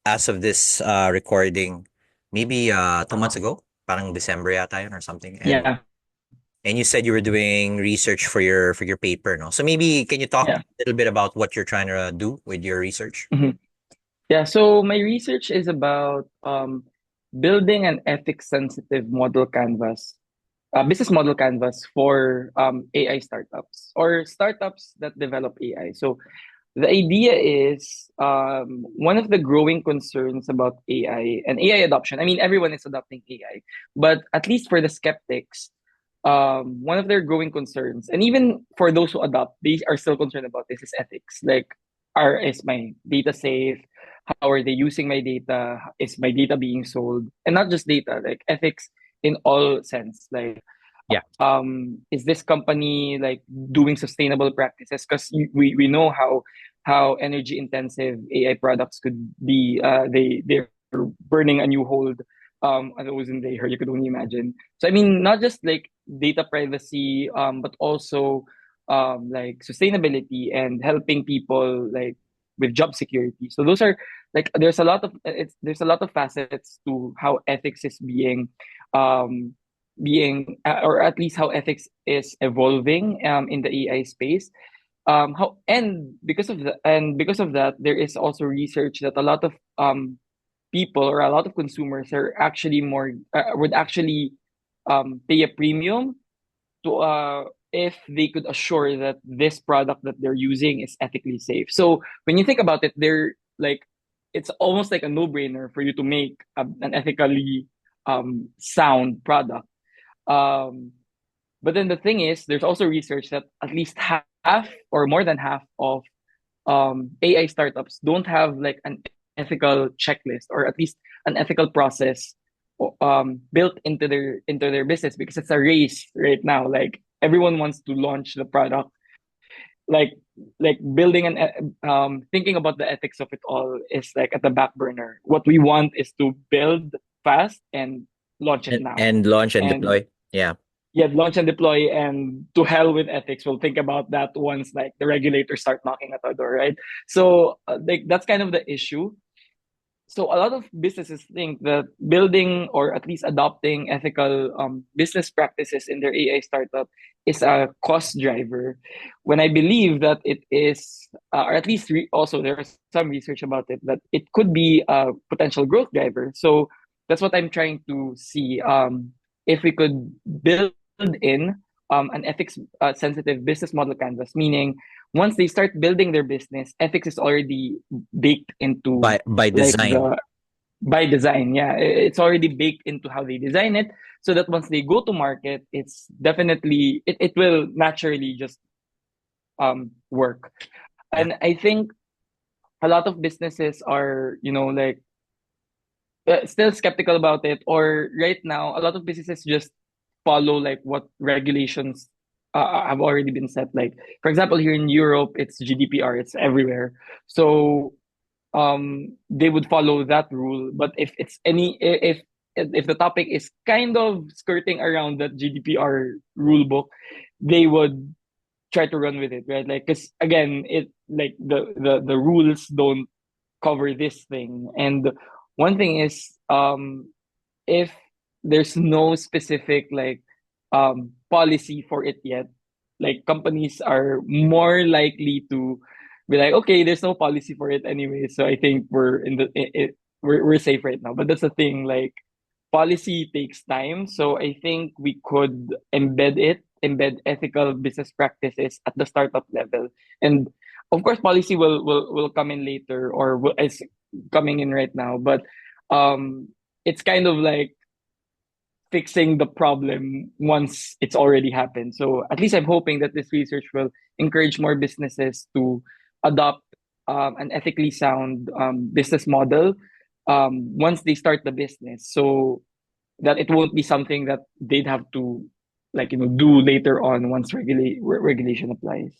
as of this recording, maybe 2 months ago, parang December yata yun or something. And Yeah, and you said you were doing research for your paper, no? So maybe can you talk yeah. a little bit about what you're trying to do with your research? Mhm. Yeah, so my research is about building an ethics sensitive model canvas, business model canvas for AI startups or startups that develop AI. So the idea is one of the growing concerns about AI and AI adoption. I mean, everyone is adopting AI, but at least for the skeptics, one of their growing concerns, and even for those who adopt, they are still concerned about this is ethics. Like, is my data safe? How are they using my data? Is my data being sold? And not just data, like ethics in all sense. Like, Yeah. is this company like doing sustainable practices? Because we know how energy intensive AI products could be. They're burning a new hold on the ozone layer. You could only imagine. So I mean, not just like data privacy, but also like sustainability and helping people like with job security. So those are like there's a lot of facets to how ethics is um being or at least how ethics is evolving in the AI space. How and because of that, there is also research that a lot of people or a lot of consumers are actually more would actually pay a premium to if they could assure that this product that they're using is ethically safe. So when you think about it, they're like it's almost like a no-brainer for you to make an ethically sound product. Um, but then the thing is, there's also research that at least half or more than half of AI startups don't have like an ethical checklist or at least an ethical process built into their business because it's a race right now. Like everyone wants to launch the product, like building an thinking about the ethics of it all is like at the back burner. What we want is to build fast and launch it now. And launch and And deploy. Yeah. yeah, launch and deploy, and to hell with ethics. We'll think about that once like the regulators start knocking at our door, right? So like that's kind of the issue. So a lot of businesses think that building or at least adopting ethical business practices in their AI startup is a cost driver, when I believe that it is, or at least also there is some research about it that it could be a potential growth driver. So that's what I'm trying to see. If we could build in an ethics sensitive business model canvas, meaning once they start building their business, ethics is already baked into By like design. the by design. Yeah, it's already baked into how they design it, so that once they go to market, it's definitely it will naturally just work. Yeah. And I think a lot of businesses are, you know, like still skeptical about it, or right now a lot of businesses just follow like what regulations have already been set. Like for example, here in Europe it's GDPR, it's everywhere. So they would follow that rule. But if it's any if the topic is kind of skirting around that GDPR rule book, they would try to run with it, right? Like, because again, it like the rules don't cover this thing. And one thing is, if there's no specific like policy for it yet, like companies are more likely to be like, okay, there's no policy for it anyway, so I think we're in the we're safe right now. But that's the thing, like policy takes time, so I think we could embed ethical business practices at the startup level. And of course policy will come in later, or is coming in right now. But it's kind of like fixing the problem once it's already happened. So at least I'm hoping that this research will encourage more businesses to adopt an ethically sound business model once they start the business, so that it won't be something that they'd have to like, you know, do later on once regulation applies.